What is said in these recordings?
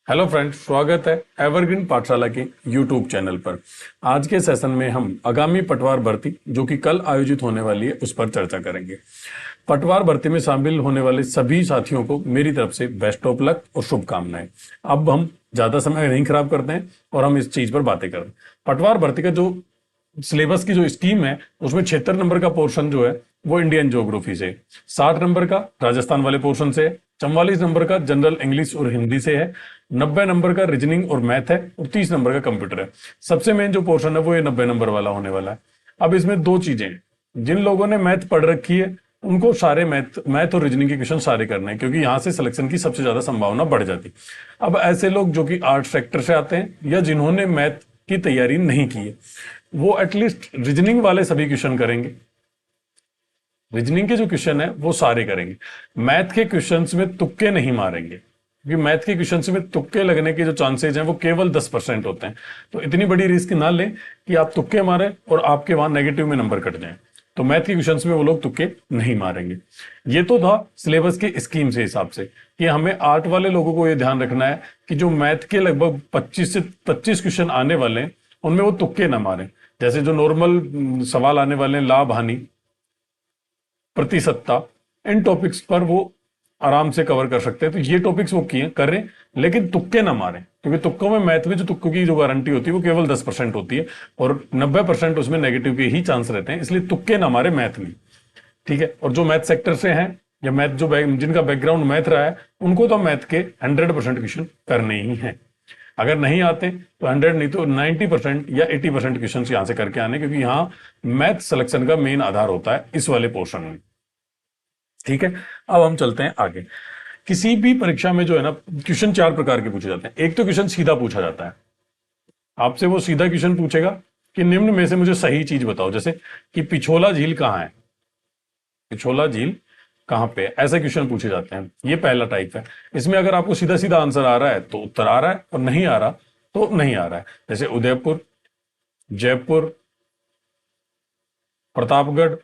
Hello friends, स्वागत है evergreen पाठशाला के यूट्यूब चैनल पर। आज के सेशन में हम आगामी पटवार भर्ती जो कि कल आयोजित होने वाली है उस पर चर्चा करेंगे। पटवार भर्ती में शामिल होने वाले सभी साथियों को मेरी तरफ से बेस्ट ऑफ लक और शुभकामनाएं। अब हम ज्यादा समय नहीं खराब करते हैं और हम इस चीज पर बातें करें। पटवार भर्ती का जो सिलेबस की जो स्कीम है उसमें 76 नंबर का पोर्शन जो है वो इंडियन ज्योग्राफी से, 60 नंबर का राजस्थान वाले पोर्शन से, 44 नंबर का जनरल इंग्लिश और हिंदी से है, 90 नंबर का रीजनिंग और मैथ है और 30 नंबर का कंप्यूटर है। सबसे मेन जो पोर्शन है वो ये 90 नंबर वाला होने वाला है। अब इसमें दो चीजें हैं, जिन लोगों ने मैथ पढ़ रखी है उनको सारे मैथ और रीजनिंग के क्वेश्चन सारे करने हैं, क्योंकि यहां से सिलेक्शन की सबसे ज्यादा संभावना बढ़ जाती। अब ऐसे लोग जो कि आर्ट सेक्टर से आते हैं या जिन्होंने मैथ की तैयारी नहीं की है वो एटलीस्ट रीजनिंग वाले सभी क्वेश्चन करेंगे। रीजनिंग के जो क्वेश्चन है वो सारे करेंगे। मैथ के क्वेश्चंस में तुक्के नहीं मारेंगे, क्योंकि मैथ के क्वेश्चंस में तुक्के लगने के जो चांसेज हैं वो केवल 10% होते हैं। तो इतनी बड़ी रिस्क ना लें कि आप तुक्के मारें और आपके वहां नेगेटिव में नंबर कट जाएं। तो मैथ के क्वेश्चंस में वो लोग तुक्के नहीं मारेंगे। ये तो था सिलेबस के स्कीम से हिसाब से कि हमें आर्ट वाले लोगों को ये ध्यान रखना है कि जो मैथ के लगभग 25 से 25 क्वेश्चन आने वाले हैं उनमें वो तुक्के ना मारें। जैसे जो नॉर्मल सवाल आने वाले हैं, लाभ हानि, प्रतिशतता, इन टॉपिक्स पर वो आराम से कवर कर सकते हैं। तो ये टॉपिक्स वो किए करें, लेकिन तुक्के ना मारें, क्योंकि तुक्कों में मैथ में जो तुक्कों की जो गारंटी होती है वो केवल 10% होती है और 90% उसमें नेगेटिव के ही चांस रहते हैं। इसलिए तुक्के ना मारे मैथ में, ठीक है। और जो मैथ सेक्टर से हैं या मैथ जो जिनका बैकग्राउंड मैथ रहा है उनको तो मैथ के 100% क्वेश्चन करने ही हैं। अगर नहीं आते तो 100 नहीं तो 90% या 80% क्वेश्चन यहां से करके आने, क्योंकि यहां मैथ सिलेक्शन का मेन आधार होता है इस वाले पोर्शन में, ठीक है। अब हम चलते हैं आगे। किसी भी परीक्षा में जो है ना क्वेश्चन 4 प्रकार के पूछे जाते हैं। एक तो क्वेश्चन सीधा पूछा जाता है, आपसे वो सीधा क्वेश्चन पूछेगा कि निम्न में से मुझे सही चीज बताओ, जैसे कि पिछोला झील कहां है, पिछोला झील कहां पे, ऐसे क्वेश्चन पूछे जाते हैं। ये पहला टाइप है। इसमें अगर आपको सीधा सीधा आंसर आ रहा है तो उत्तर आ रहा है और नहीं आ रहा तो नहीं आ रहा है। जैसे उदयपुर, जयपुर, प्रतापगढ़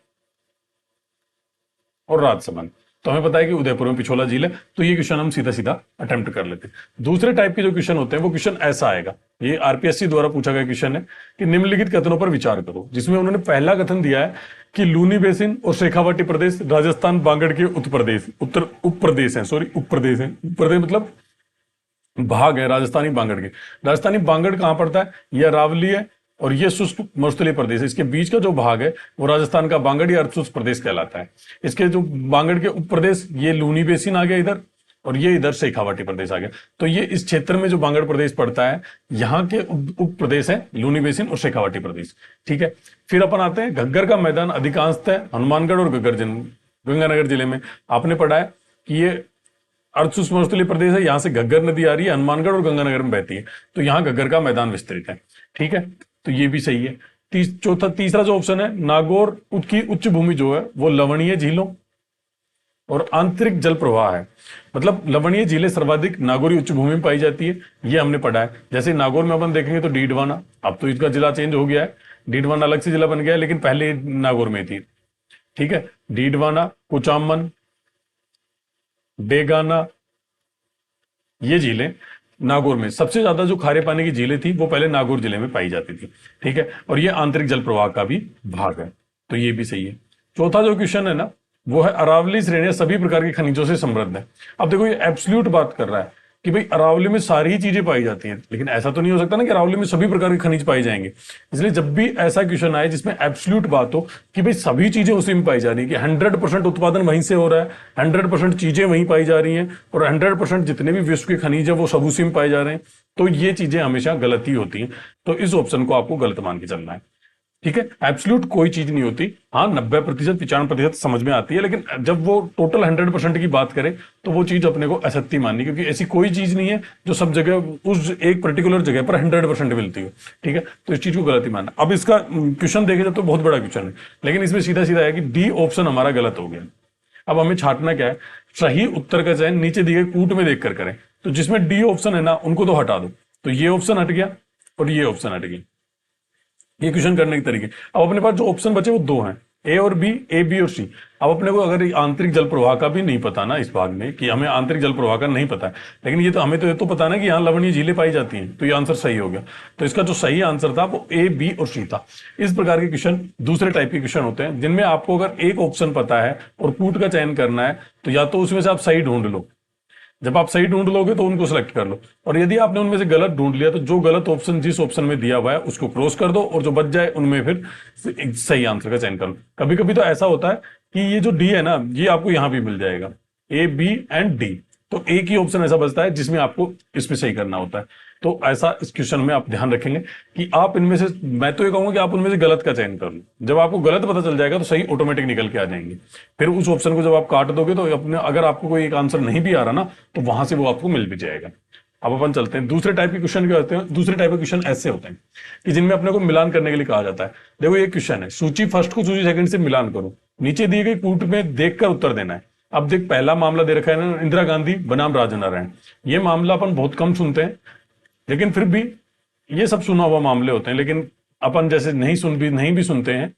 और राजसमंद। तो हमें पता है कि उदयपुर में पिछोला झील है, तो ये क्वेश्चन हम सीधा सीधा अटेम्प्ट कर लेते हैं। दूसरे टाइप के जो क्वेश्चन होते हैं वो क्वेश्चन ऐसा आएगा, ये आरपीएससी द्वारा पूछा गया क्वेश्चन है कि निम्नलिखित कथनों पर विचार करो, जिसमें उन्होंने पहला कथन दिया है कि लूनी बेसिन और शेखावाटी प्रदेश राजस्थान बागड़ के उप प्रदेश मतलब भाग है राजस्थानी बागड़ के। राजस्थानी बागड़ कहां पड़ता है, यह अरावली है और ये शुष्क मरुस्थलीय प्रदेश है। इसके बीच का जो भाग है वो राजस्थान का बागड़ या अर्धशुष्क प्रदेश कहलाता है। इसके जो बागड़ के उप प्रदेश, ये लूनी बेसिन आ गया इधर और ये इधर शेखावाटी प्रदेश आ गया। तो ये इस क्षेत्र में जो बागड़ प्रदेश पड़ता है यहाँ के उप प्रदेश है लूनी बेसिन और शेखावाटी प्रदेश, ठीक है। फिर अपन आते हैं घग्गर का मैदान अधिकांशतः हनुमानगढ़ और गंगानगर जिले में। आपने पढ़ा है कि ये अर्धशुष्क मरुस्थलीय प्रदेश है, यहां से घग्गर नदी आ रही है, हनुमानगढ़ और गंगानगर में बहती है, तो यहां घग्गर का मैदान विस्तृत है, ठीक है। तो ये भी सही है। तीसरा जो ऑप्शन है, नागौर की उच्च भूमि जो है वो लवणीय झीलों और आंतरिक जल प्रवाह है। मतलब लवणीय झीलें सर्वाधिक नागौरी उच्च भूमि में पाई जाती है, ये हमने पढ़ा है। जैसे नागौर में अपन देखेंगे तो डीडवाना, अब तो इसका जिला चेंज हो गया है, डीडवाना अलग से जिला बन गया है, लेकिन पहले नागौर में थी, ठीक है। डीडवाना, कुचामन, डेगाना, ये झीलें नागौर में सबसे ज्यादा जो खारे पानी की झीलें थी वो पहले नागौर जिले में पाई जाती थी, ठीक है। और ये आंतरिक जल प्रवाह का भी भाग है, तो ये भी सही है। चौथा जो क्वेश्चन है ना वो है अरावली श्रेणियां सभी प्रकार के खनिजों से समृद्ध है। अब देखो ये एब्सोल्यूट बात कर रहा है कि भाई अरावली में सारी ही चीजें पाई जाती हैं, लेकिन ऐसा तो नहीं हो सकता ना कि अरावली में सभी प्रकार के खनिज पाए जाएंगे। इसलिए जब भी ऐसा क्वेश्चन आए जिसमें एब्सोल्यूट बात हो कि भाई सभी चीजें उसी में पाई जा रही है, कि 100% उत्पादन वहीं से हो रहा है, 100% चीजें वहीं पाई जा रही हैं और 100% जितने भी विश्व के खनिज है वो सब उसी में पाए जा रहे हैं, तो ये चीजें हमेशा गलत ही होती हैं। तो इस ऑप्शन को आपको गलत मान के चलना है, ठीक है। एब्सोल्यूट कोई चीज नहीं होती, हाँ 90% 95% समझ में आती है, लेकिन जब वो टोटल 100% की बात करें तो वो चीज अपने को असत्य माननी, क्योंकि ऐसी कोई चीज नहीं है जो सब जगह उस एक पर्टिकुलर जगह पर 100% मिलती हो, ठीक है। तो इस चीज को गलत ही मानना। अब इसका क्वेश्चन देखे तो बहुत बड़ा क्वेश्चन है, लेकिन इसमें सीधा सीधा है कि डी ऑप्शन हमारा गलत हो गया। अब हमें छांटना क्या है, सही उत्तर का चयन नीचे दिए गए कूट में देखकर करें। तो जिसमें डी ऑप्शन है ना उनको तो हटा दो, तो ये ऑप्शन हट गया और ये ऑप्शन हट गया। ये क्वेश्चन करने के तरीके। अब अपने पास जो ऑप्शन बचे वो दो हैं, ए और बी, ए बी और सी। अब अपने को अगर आंतरिक जल प्रवाह का भी नहीं पता ना इस भाग में, कि हमें आंतरिक जल प्रवाह का नहीं पता है, लेकिन ये तो हमें तो ये तो पता ना कि यहाँ लवणीय झीलें पाई जाती हैं, तो ये आंसर सही हो गया। तो इसका जो सही आंसर था वो ए, बी और सी था। इस प्रकार के क्वेश्चन दूसरे टाइप के क्वेश्चन होते हैं, जिनमें आपको अगर एक ऑप्शन पता है और कूट का चयन करना है, तो या तो उसमें से आप सही ढूंढ लो। जब आप सही ढूंढ लोगे तो उनको सेलेक्ट कर लो, और यदि आपने उनमें से गलत ढूंढ लिया तो जो गलत ऑप्शन जिस ऑप्शन में दिया हुआ है उसको क्रॉस कर दो, और जो बच जाए उनमें फिर एक सही आंसर का चयन कर लो। कभी कभी तो ऐसा होता है कि ये जो डी है ना, ये आपको यहां भी मिल जाएगा, ए, बी एंड डी, तो एक ही ऑप्शन ऐसा बचता है जिसमें आपको इसमें सही करना होता है। तो ऐसा इस क्वेश्चन में आप ध्यान रखेंगे कि आप इनमें से, मैं तो ये कहूंगा कि आप उनमें से गलत का चयन कर लो। जब आपको गलत पता चल जाएगा तो सही ऑटोमेटिक निकल के आ जाएंगे। फिर उस ऑप्शन को जब आप काट दोगे तो अपने, अगर आपको कोई एक आंसर नहीं भी आ रहा ना, तो वहां से वो आपको मिल भी जाएगा। अब अपन चलते हैं दूसरे टाइप के क्वेश्चन। क्या होते हैं दूसरे टाइप के क्वेश्चन? ऐसे होते हैं कि जिनमें अपने को मिलान करने के लिए कहा जाता है। देखो ये क्वेश्चन है, सूची फर्स्ट को सूची सेकंड से मिलान करो, नीचे दिए गए कूट में देखकर उत्तर देना है। अब देख, पहला मामला दे रखा है ना, इंदिरा गांधी बनाम राजनारायण। ये मामला अपन बहुत कम सुनते हैं, लेकिन फिर भी ये सब सुना हुआ मामले होते हैं, लेकिन अपन जैसे नहीं भी सुनते हैं,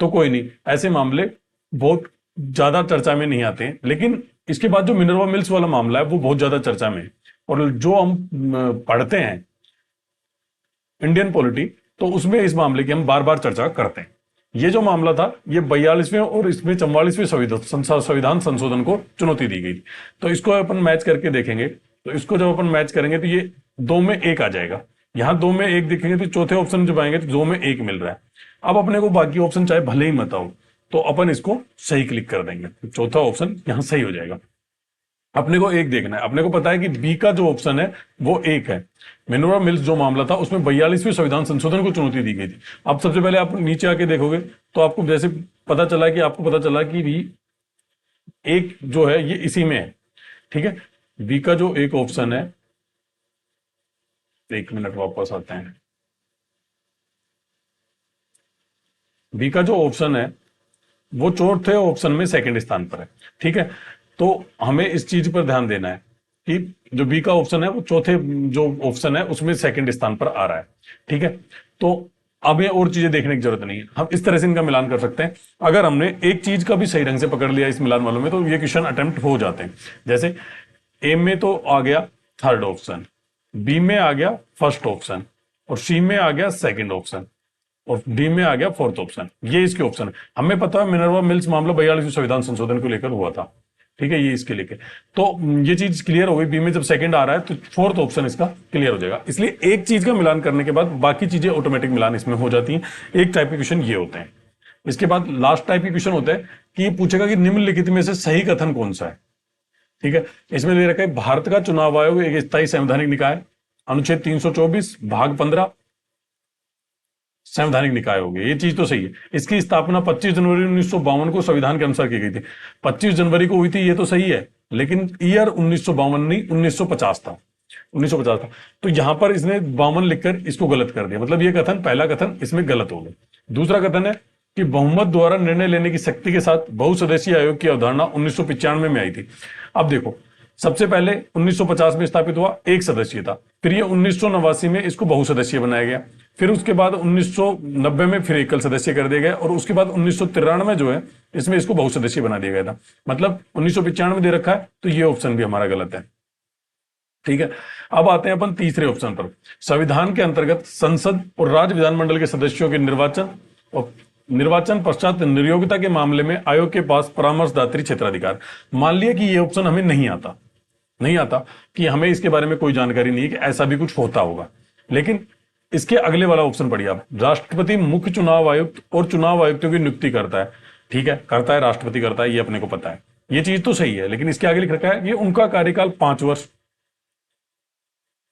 तो कोई नहीं, ऐसे मामले बहुत ज्यादा चर्चा में नहीं आते हैं। लेकिन इसके बाद जो मिनर्वा मिल्स वाला मामला है वो बहुत ज्यादा चर्चा में है, और जो हम पढ़ते हैं इंडियन पॉलिटी, तो उसमें इस मामले की हम बार बार चर्चा करते हैं। ये जो मामला था, ये 42वें और इसमें 44वें संविधान संशोधन को चुनौती दी गई। तो इसको अपन मैच करके देखेंगे, तो इसको जब अपन मैच करेंगे तो ये 2 में 1 आ जाएगा। यहां 2 में 1 दिखेंगे तो चौथे ऑप्शन जब आएंगे तो 2 में 1 मिल रहा है। अब अपने को बाकी ऑप्शन चाहे भले ही मत आओ, तो अपन इसको सही क्लिक कर देंगे, तो चौथा ऑप्शन यहां सही हो जाएगा। अपने को 1 देखना है, अपने को पता है कि बी का जो ऑप्शन है वो 1 है। मिनर्वा मिल्स जो मामला था उसमें 42वें संविधान संशोधन को चुनौती दी गई थी। अब सबसे पहले आप नीचे आके देखोगे तो आपको जैसे पता चला कि भी 1 जो है ये इसी में है, ठीक है। बी का जो एक ऑप्शन है, 1 मिनट वापस आते हैं। बी का जो ऑप्शन है वो चौथे ऑप्शन में सेकंड स्थान पर है, ठीक है। तो हमें इस चीज पर ध्यान देना है कि जो बी का ऑप्शन है वो चौथे जो ऑप्शन है उसमें सेकंड स्थान पर आ रहा है, ठीक है। तो अब ये और चीजें देखने की जरूरत नहीं है, हम इस तरह से इनका मिलान कर सकते हैं। अगर हमने एक चीज का भी सही ढंग से पकड़ लिया इस मिलान वालों में, तो ये क्वेश्चन अटेम्प्ट हो जाते हैं। जैसे ए में तो आ गया थर्ड ऑप्शन, बी में आ गया फर्स्ट ऑप्शन, और सी में आ गया सेकंड ऑप्शन, और डी में आ गया फोर्थ ऑप्शन। ये इसके ऑप्शन है। हमें पता है मिनर्वा मिल्स मामला 42वें संविधान संशोधन को लेकर हुआ था, ठीक है, ये इसके लेके। तो ये चीज क्लियर हो गई। बी में जब सेकंड आ रहा है तो फोर्थ ऑप्शन इसका क्लियर हो जाएगा। इसलिए एक चीज का मिलान करने के बाद बाकी चीजें ऑटोमेटिक मिलान इसमें हो जाती हैं। एक टाइप के क्वेश्चन ये होते हैं। इसके बाद लास्ट टाइप के क्वेश्चन होता है कि ये पूछेगा कि निम्नलिखित में से सही कथन कौन सा है, ठीक है। इसमें ले रखा है भारत का चुनाव आयोग एक स्थायी संवैधानिक निकाय, अनुच्छेद 324 भाग 15 संवैधानिक निकाय हो गया। ये चीज तो सही है। इसकी स्थापना 25 जनवरी 1952 को संविधान के अनुसार की गई थी। 25 जनवरी को हुई थी, ये तो सही है, लेकिन ईयर 1952 नहीं 1950 था, 1950 था। तो यहां पर इसने 52 लिखकर इसको गलत कर दिया, मतलब ये कथन, पहला कथन इसमें गलत हो गया। दूसरा कथन है कि बहुमत द्वारा निर्णय लेने की शक्ति के साथ बहुसदस्यीय आयोग की अवधारणा 1995 में आई थी। अब देखो, सबसे पहले 1950 में स्थापित हुआ, एक सदस्यीय था, फिर ये 1989 में इसको बहुसदस्यीय बनाया गया, फिर उसके बाद 1990 में फिर एकल सदस्य कर दिया गया, और उसके बाद 1993 जो है इसमें इसको बहुसदस्यीय बना दिया गया था। मतलब 1995 दे रखा है, तो ये ऑप्शन भी हमारा गलत है, ठीक है। अब आते हैं अपन तीसरे ऑप्शन पर। संविधान के अंतर्गत संसद और राज्य विधानमंडल के सदस्यों के निर्वाचन और निर्वाचन पश्चात निर्योग्यता के मामले में आयोग के पास परामर्शदात्री क्षेत्राधिकार। मान लिया कि ये ऑप्शन हमें नहीं आता कि हमें इसके बारे में कोई जानकारी नहीं है कि ऐसा भी कुछ होता होगा, लेकिन इसके अगले वाला ऑप्शन पढ़िए आप। राष्ट्रपति मुख्य चुनाव आयुक्त और चुनाव आयुक्तों की नियुक्ति करता है, ठीक है, करता है, राष्ट्रपति करता है, ये अपने को पता है, ये चीज तो सही है। लेकिन इसके आगे लिख रखा है ये उनका कार्यकाल 5 वर्ष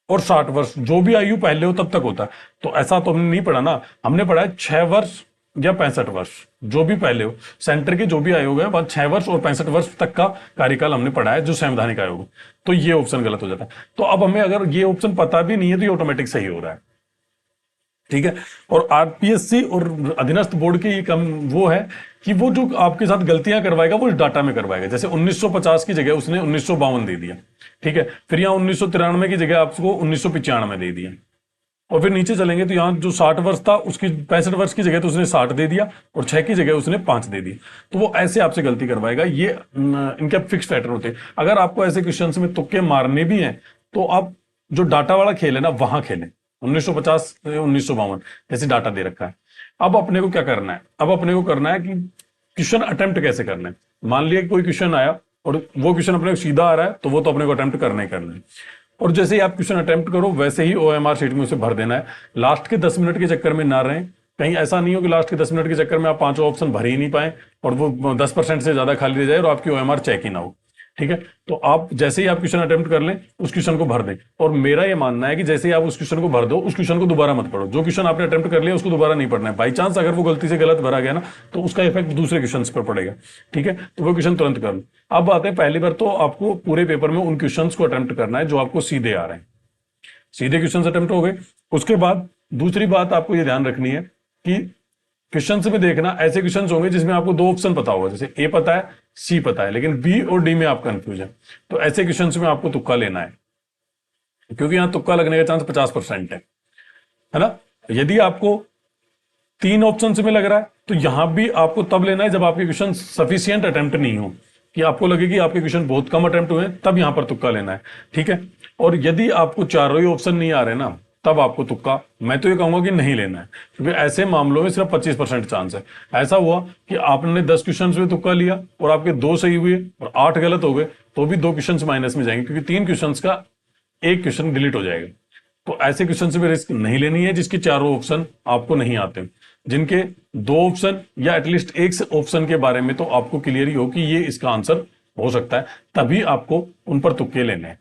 और 60 वर्ष, जो भी आयु पहले हो तब तक होता है। तो ऐसा तो हमने नहीं पढ़ा ना, हमने पढ़ा है 6 वर्ष या 65 वर्ष, जो भी पहले हो। सेंटर के जो भी आयोग है वह 6 वर्ष और 65 वर्ष तक का कार्यकाल हमने पढ़ा है, जो संवैधानिक आयोग। तो ये ऑप्शन गलत हो जाता है। तो अब हमें अगर ये ऑप्शन पता भी नहीं है तो ये ऑटोमेटिक सही हो रहा है, ठीक है। और आरपीएससी और अधीनस्थ बोर्ड की ये कम वो है कि वो जो आपके साथ गलतियां करवाएगा वो इस डाटा में करवाएगा। जैसे 1950 की जगह उसने 1952 दे दिया, ठीक है, फिर यहां 1993 की जगह आपको 1995 दे दिया। और फिर नीचे चलेंगे तो यहाँ जो 60 वर्ष था उसकी 65 वर्ष की जगह तो उसने 60 दे दिया और 6 की जगह उसने 5 दे दिया। तो वो ऐसे आपसे गलती करवाएगा। ये इनके फिक्स पैटर्न होते हैं। अगर आपको ऐसे क्वेश्चंस में तुक्के मारने भी हैं तो आप जो डाटा वाला खेल है ना वहां खेलें। 1950 से 1952 जैसे डाटा दे रखा है। अब अपने को क्या करना है, अब अपने को करना है कि क्वेश्चन अटेम्प्ट कैसे करना है। मान लिया कि कोई क्वेश्चन आया और वो क्वेश्चन अपने को सीधा आ रहा है तो वो तो अपने को अटेम्प्ट करना ही करना है। और जैसे ही आप क्वेश्चन अटेम्प्ट करो वैसे ही ओएमआर शीट में उसे भर देना है। लास्ट के 10 मिनट के चक्कर में ना रहें। कहीं ऐसा नहीं हो कि लास्ट के 10 मिनट के चक्कर में आप पांचों ऑप्शन भर ही नहीं पाए और वो 10% से ज्यादा खाली रह जाए और आपकी ओएमआर चेक ही ना हो। ठीक है, तो आप जैसे ही आप क्वेश्चन अटेम्प्ट कर लें उस क्वेश्चन को भर दें। और मेरा ये मानना है कि जैसे ही आप उस क्वेश्चन को भर दो उस क्वेश्चन को दोबारा मत पढ़ो। जो क्वेश्चन आपने अटेम्प्ट कर लिया उसको दोबारा नहीं पढ़ना है। बाई चांस अगर वो गलती से गलत भरा गया ना तो उसका इफेक्ट दूसरे क्वेश्चन पर पड़ेगा। ठीक है, तो वो क्वेश्चन तुरंत कर लो। अब आते हैं, पहली बार तो आपको पूरे पेपर में उन क्वेश्चन को अटेम्प्ट करना है जो आपको सीधे आ रहे हैं। सीधे क्वेश्चन अटेम्प्ट हो गए। उसके बाद दूसरी बात आपको ये ध्यान रखनी है कि क्वेश्चंस में देखना ऐसे क्वेश्चंस होंगे जिसमें आपको दो ऑप्शन पता होगा, जैसे ए पता है सी पता है लेकिन बी और डी में आप कंफ्यूज है। तो ऐसे क्वेश्चंस में आपको तुक्का लेना है क्योंकि यहां तुक्का लगने का चांस 50% है ना। यदि आपको 3 ऑप्शन में लग रहा है तो यहां भी आपको तब लेना है जब आपके क्वेश्चन सफिशियंट अटेम्प्ट नहीं हो, कि आपको लगे कि आपके क्वेश्चन बहुत कम अटेम्प्ट हुए, तब यहां पर तुक्का लेना है। ठीक है, और यदि आपको चारों ही ऑप्शन नहीं आ रहे ना तब आपको तुक्का, मैं तो ये कहूंगा कि नहीं लेना है, क्योंकि ऐसे मामलों में सिर्फ 25% चांस है। ऐसा हुआ कि आपने 10 क्वेश्चन में तुक्का लिया और आपके 2 सही हुए और 8 गलत हो गए तो भी 2 क्वेश्चन माइनस में जाएंगे, क्योंकि 3 क्वेश्चन का 1 क्वेश्चन डिलीट हो जाएगा। तो ऐसे क्वेश्चन में रिस्क नहीं लेनी है जिसके चारों ऑप्शन आपको नहीं आते। जिनके 2 ऑप्शन या एटलीस्ट एक ऑप्शन के बारे में तो आपको क्लियर ही हो कि ये इसका आंसर हो सकता है, तभी आपको उन पर तुक्के लेने हैं।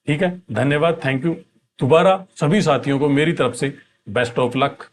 ठीक है, धन्यवाद, थैंक यू। दोबारा सभी साथियों को मेरी तरफ से बेस्ट ऑफ लक।